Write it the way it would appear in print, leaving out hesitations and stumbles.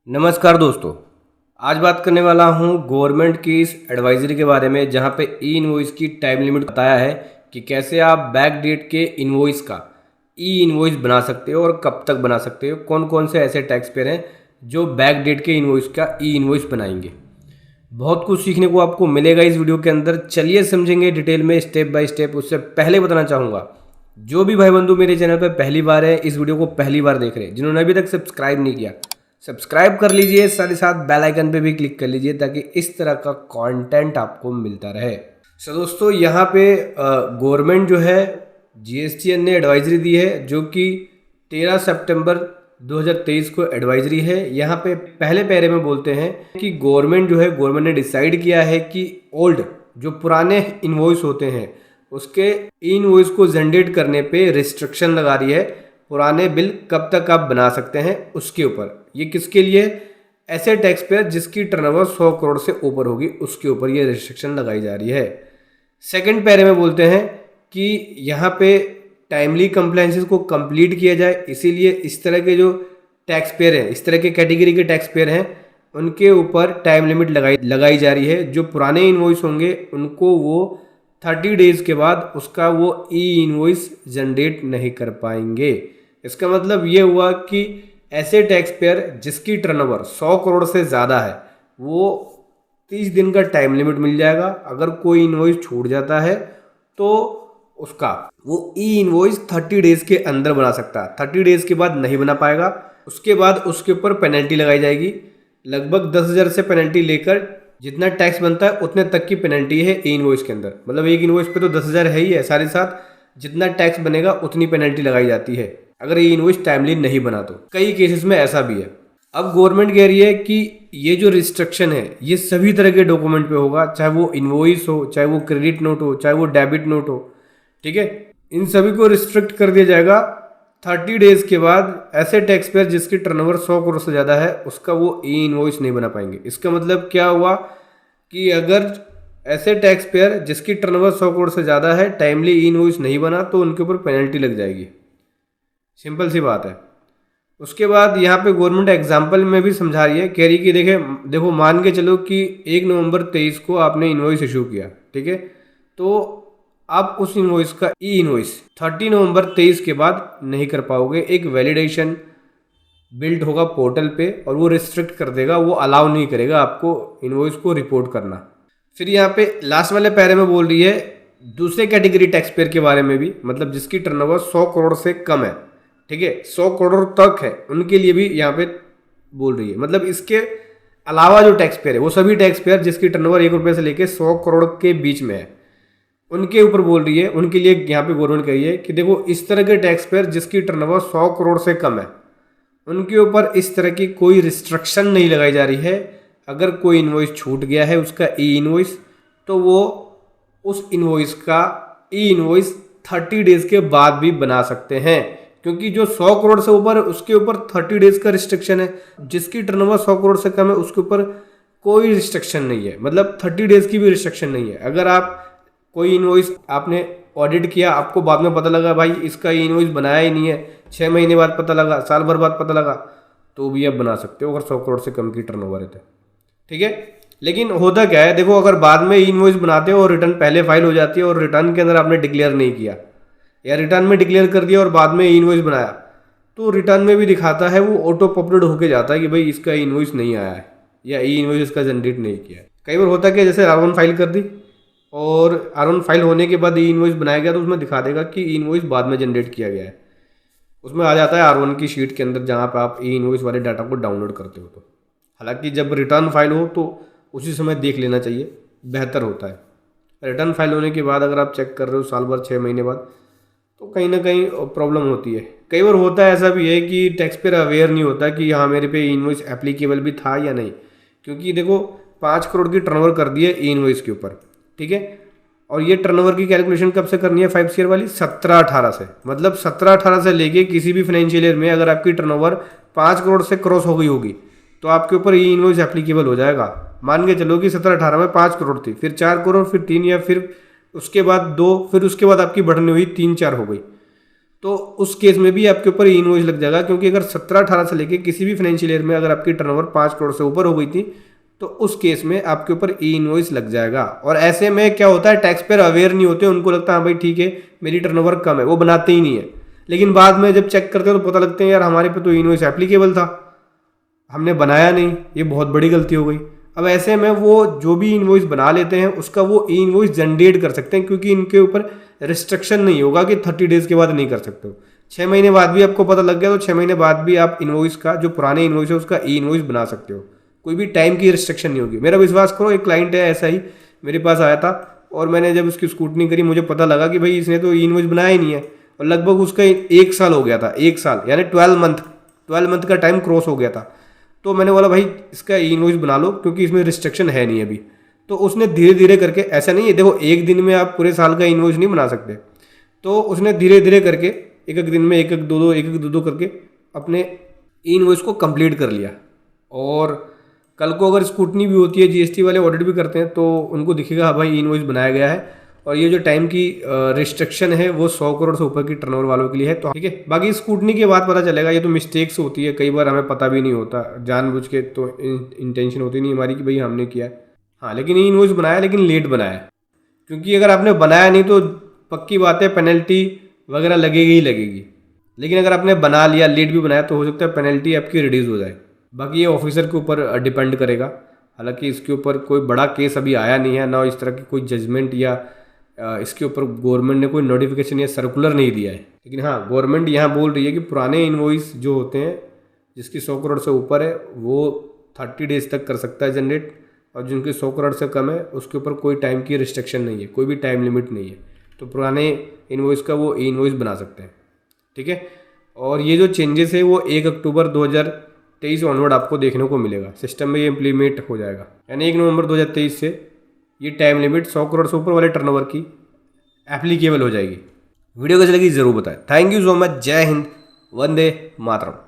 नमस्कार दोस्तों, आज बात करने वाला हूं गवर्नमेंट की इस एडवाइजरी के बारे में जहां पे ई इनवॉइस की टाइम लिमिट बताया है कि कैसे आप बैक डेट के इनवॉइस का ई इनवॉइस बना सकते हो और कब तक बना सकते हो। कौन कौन से ऐसे टैक्स पेयर हैं जो बैक डेट के इनवॉइस का ई इनवॉइस बनाएंगे। बहुत कुछ सीखने को आपको मिलेगा इस वीडियो के अंदर। चलिए समझेंगे डिटेल में स्टेप बाय स्टेप। उससे पहले बताना चाहूँगा, जो भी भाई बंधु मेरे चैनल पर पहली बार है, इस वीडियो को पहली बार देख रहे हैं, जिन्होंने अभी तक सब्सक्राइब नहीं किया सब्सक्राइब कर लीजिए, साथ ही साथ बेल आइकन पे भी क्लिक कर लीजिए ताकि इस तरह का कंटेंट आपको मिलता रहे। सो दोस्तों, यहाँ पे गवर्नमेंट जो है जीएसटीएन ने एडवाइजरी दी है जो कि 13 सितंबर 2023 को एडवाइजरी है। यहाँ पे पहले पैरे में बोलते हैं कि गवर्नमेंट ने डिसाइड किया है कि ओल्ड जो पुराने इनवॉइस होते हैं उसके इनवॉइस को जनरेट करने पे रिस्ट्रिक्शन लगा रही है। पुराने बिल कब तक आप बना सकते हैं उसके ऊपर। ये किसके लिए? ऐसे टैक्स पेयर जिसकी टर्नओवर 100 करोड़ से ऊपर होगी, उसके ऊपर ये रिस्ट्रिक्शन लगाई जा रही है। सेकंड पैरे में बोलते हैं कि यहाँ पे टाइमली कंप्लायंसेस को कंप्लीट किया जाए, इसीलिए इस तरह के जो टैक्स पेयर हैं, इस तरह के कैटेगरी के टैक्स पेयर हैं, उनके ऊपर टाइम लिमिट लगाई जा रही है। जो पुराने इनवॉइस होंगे उनको वो 30 डेज के बाद उसका वो ई इनवॉइस जनरेट नहीं कर पाएंगे। इसका मतलब ये हुआ कि ऐसे टैक्स पेयर जिसकी टर्नओवर 100 करोड़ से ज़्यादा है वो 30 दिन का टाइम लिमिट मिल जाएगा। अगर कोई इनवॉइस छूट जाता है तो उसका वो ई इनवॉइस 30 डेज के अंदर बना सकता है। 30 डेज के बाद नहीं बना पाएगा, उसके बाद उसके ऊपर पेनल्टी लगाई जाएगी। लगभग 10,000 से पेनल्टी लेकर जितना टैक्स बनता है उतने तक की पेनल्टी है ई इनवॉइस के अंदर। मतलब एक इनवॉइस पे तो 10,000 है ही है, साथ ही साथ जितना टैक्स बनेगा उतनी पेनल्टी लगाई जाती है अगर ये इनवॉइस टाइमली नहीं बना तो। कई केसेस में ऐसा भी है। अब गवर्नमेंट कह रही है कि ये जो रिस्ट्रिक्शन है ये सभी तरह के डॉक्यूमेंट पे होगा, चाहे वो इनवॉइस हो, चाहे वो क्रेडिट नोट हो, चाहे वो डेबिट नोट हो। ठीक है, इन सभी को रिस्ट्रिक्ट कर दिया जाएगा 30 डेज के बाद। ऐसे टैक्स पेयर जिसकी टर्नओवर 100 करोड़ से ज़्यादा है उसका वो ई इनवॉइस नहीं बना पाएंगे। इसका मतलब क्या हुआ कि अगर ऐसे टैक्स पेयर जिसकी टर्नओवर 100 करोड़ से ज़्यादा है टाइमली ई इनवॉइस नहीं बना तो उनके ऊपर पेनल्टी लग जाएगी। सिंपल सी बात है। उसके बाद यहाँ पे गवर्नमेंट एग्जाम्पल में भी समझा रही है, कह रही कि देखो मान के चलो कि 1 नवंबर 23 को आपने इनवॉइस इशू किया, ठीक है, तो आप उस इनवॉइस का ई इनवॉइस 30 नवंबर 23 के बाद नहीं कर पाओगे। एक वैलिडेशन बिल्ट होगा पोर्टल पे और वो रिस्ट्रिक्ट कर देगा, वो अलाउ नहीं करेगा आपको इनवॉइस को रिपोर्ट करना। फिर यहाँ पे लास्ट वाले पैरे में बोल रही है दूसरे कैटेगरी टैक्स पेयर के बारे में भी, मतलब जिसकी टर्नओवर 100 करोड़ से कम है, ठीक है, 100 करोड़ तक है, उनके लिए भी यहाँ पे बोल रही है। मतलब इसके अलावा जो टैक्स पेयर है वो सभी टैक्स पेयर जिसकी टर्नओवर 1 रुपये से लेकर 100 करोड़ के बीच में है, उनके ऊपर बोल रही है। उनके लिए यहाँ पे गवर्नमेंट कही है कि देखो इस तरह के टैक्स पेयर जिसकी टर्नओवर 100 करोड़ से कम है उनके ऊपर इस तरह की कोई रिस्ट्रिक्शन नहीं लगाई जा रही है। अगर कोई इनवॉइस छूट गया है उसका ई इनवॉइस, तो वो उस इनवॉइस का ई इनवॉइस 30 डेज के बाद भी बना सकते हैं, क्योंकि जो 100 करोड़ से ऊपर है उसके ऊपर 30 डेज का रिस्ट्रिक्शन है। जिसकी टर्नओवर 100 करोड़ से कम है उसके ऊपर कोई रिस्ट्रिक्शन नहीं है, मतलब 30 डेज की भी रिस्ट्रिक्शन नहीं है। अगर आप कोई इनवॉइस आपने ऑडिट किया, आपको बाद में पता लगा भाई इसका ई इनवॉइस बनाया ही नहीं है, 6 महीने बाद पता लगा, साल भर बाद पता लगा, तो भी आप बना सकते हो अगर 100 करोड़ से कम की टर्नओवर है तो। ठीक है, लेकिन होता क्या है, देखो अगर बाद में इनवॉइस बनाते हो और रिटर्न पहले फाइल हो जाती है और रिटर्न के अंदर आपने डिक्लेयर नहीं किया या रिटर्न में डिक्लेयर कर दिया और बाद में इनवॉइस बनाया, तो रिटर्न में भी दिखाता है, वो ऑटो पॉपुलेट होके जाता है कि भाई इसका इनवॉइस नहीं आया है या ई इनवॉइस इसका जनरेट नहीं किया है। कई बार होता है कि जैसे R1 फाइल कर दी और R1 फाइल होने के बाद ई इनवॉइस बनाया गया तो उसमें दिखा देगा कि ई इनवॉइस बाद में जनरेट किया गया है। उसमें आ जाता है R1 की शीट के अंदर जहाँ पर आप ई इनवॉइस वाले डाटा को डाउनलोड करते हो। तो हालांकि जब रिटर्न फाइल हो तो उसी समय देख लेना चाहिए, बेहतर होता है। रिटर्न फाइल होने के बाद अगर आप चेक कर रहे हो साल भर 6 महीने बाद, तो कहीं ना कहीं प्रॉब्लम होती है। कई बार होता है ऐसा भी है कि टैक्स पेयर अवेयर नहीं होता कि हाँ मेरे पे इनवॉइस एप्लीकेबल भी था या नहीं, क्योंकि देखो 5 करोड़ की टर्नओवर कर दी है ई इनवॉइस के ऊपर, ठीक है, और ये टर्नओवर की कैलकुलेशन कब से करनी है 5 ईयर वाली 17-18 से। मतलब 17-18 से लेके किसी भी फाइनेंशियल ईयर में अगर आपकी टर्नओवर 5 करोड़ से क्रॉस हो गई होगी तो आपके ऊपर ई इनवॉइस एप्लीकेबल हो जाएगा। मान के चलो कि 17-18 में 5 करोड़ थी, फिर 4 करोड़, फिर 3, या फिर उसके बाद 2, फिर उसके बाद आपकी बढ़नी हुई 3-4 हो गई, तो उस केस में भी आपके ऊपर ई इनवॉइस लग जाएगा, क्योंकि अगर 17-18 से लेके किसी भी फाइनेंशियल ईयर में अगर आपकी टर्नओवर 5 करोड़ से ऊपर हो गई थी तो उस केस में आपके ऊपर ई इनवॉइस लग जाएगा। और ऐसे में क्या होता है, टैक्स पेयर अवेयर नहीं होते, उनको लगता है हाँ भाई ठीक है मेरी टर्नओवर कम है, वो बनाते ही नहीं है। लेकिन बाद में जब चेक करते हो तो पता लगता है यार हमारे पे तो ई इनवॉइस एप्लीकेबल था, हमने बनाया नहीं, ये बहुत बड़ी गलती हो गई। अब ऐसे में वो जो भी इनवॉइस बना लेते हैं उसका वो ई इनवॉइस जनरेट कर सकते हैं, क्योंकि इनके ऊपर रिस्ट्रिक्शन नहीं होगा कि 30 डेज के बाद नहीं कर सकते हो। 6 महीने बाद भी आपको पता लग गया तो 6 महीने बाद भी आप इनवॉइस का जो पुराने इनवॉइस है उसका ई इनवॉइस बना सकते हो, कोई भी टाइम की रिस्ट्रिक्शन नहीं होगी। मेरा विश्वास करो, एक क्लाइंट है ऐसा ही मेरे पास आया था और मैंने जब उसकी स्क्रूटनी करी मुझे पता लगा कि भाई इसने तो ई इनवॉइस बनाया ही नहीं है, और लगभग उसका 1 साल हो गया था, 1 साल यानी 12 मंथ का टाइम क्रॉस हो गया था। तो मैंने बोला भाई इसका ई इनवॉइस बना लो क्योंकि इसमें रिस्ट्रिक्शन है नहीं अभी। तो उसने धीरे धीरे करके, ऐसा नहीं है देखो एक दिन में आप पूरे साल का इनवॉइस नहीं बना सकते, तो उसने धीरे धीरे करके एक एक दिन में एक एक दो करके अपने ई इनवॉइस को कंप्लीट कर लिया। और कल को अगर स्कूटनी भी होती है, जीएसटी वाले ऑडिट भी करते हैं, तो उनको दिखेगा हाँ भाई ई इनवॉइस बनाया गया है। और ये जो टाइम की रिस्ट्रिक्शन है वो 100 करोड़ से ऊपर की टर्नओवर वालों के लिए है। तो ठीक है, बाकी स्कूटनी के बाद पता चलेगा, ये तो मिस्टेक्स होती है, कई बार हमें पता भी नहीं होता, जानबूझ के तो इंटेंशन होती नहीं हमारी कि भाई हमने किया है। हाँ, लेकिन ई इनवॉइस बनाया, लेकिन लेट बनाया, क्योंकि अगर आपने बनाया नहीं तो पक्की बात है पेनल्टी वगैरह लगेगी ही लगेगी। लेकिन अगर आपने बना लिया, लेट भी बनाया, तो हो सकता है पेनल्टी आपकी रिड्यूस हो जाए। बाकी ये ऑफिसर के ऊपर डिपेंड करेगा। हालांकि इसके ऊपर कोई बड़ा केस अभी आया नहीं है, ना इस तरह की कोई जजमेंट या इसके ऊपर गवर्नमेंट ने कोई नोटिफिकेशन या सर्कुलर नहीं दिया है। लेकिन हाँ, गवर्नमेंट यहाँ बोल रही है कि पुराने इनवॉइस जो होते हैं जिसकी 100 करोड़ से ऊपर है वो 30 डेज तक कर सकता है जनरेट, और जिनकी 100 करोड़ से कम है उसके ऊपर कोई टाइम की रिस्ट्रिक्शन नहीं है, कोई भी टाइम लिमिट नहीं है। तो पुराने इनवॉइस का वो ई इनवॉइस बना सकते हैं। ठीक है, और ये जो चेंजेस है वो 1 अक्टूबर 2023 ऑनवर्ड आपको देखने को मिलेगा, सिस्टम में ये इम्प्लीमेंट हो जाएगा। यानी 1 नवंबर 2023 से ये टाइम लिमिट 100 करोड़ से ऊपर वाले टर्नओवर की एप्लीकेबल हो जाएगी। वीडियो कैसी लगी ज़रूर बताएं। Thank you so much. जय हिंद, वंदे मातरम।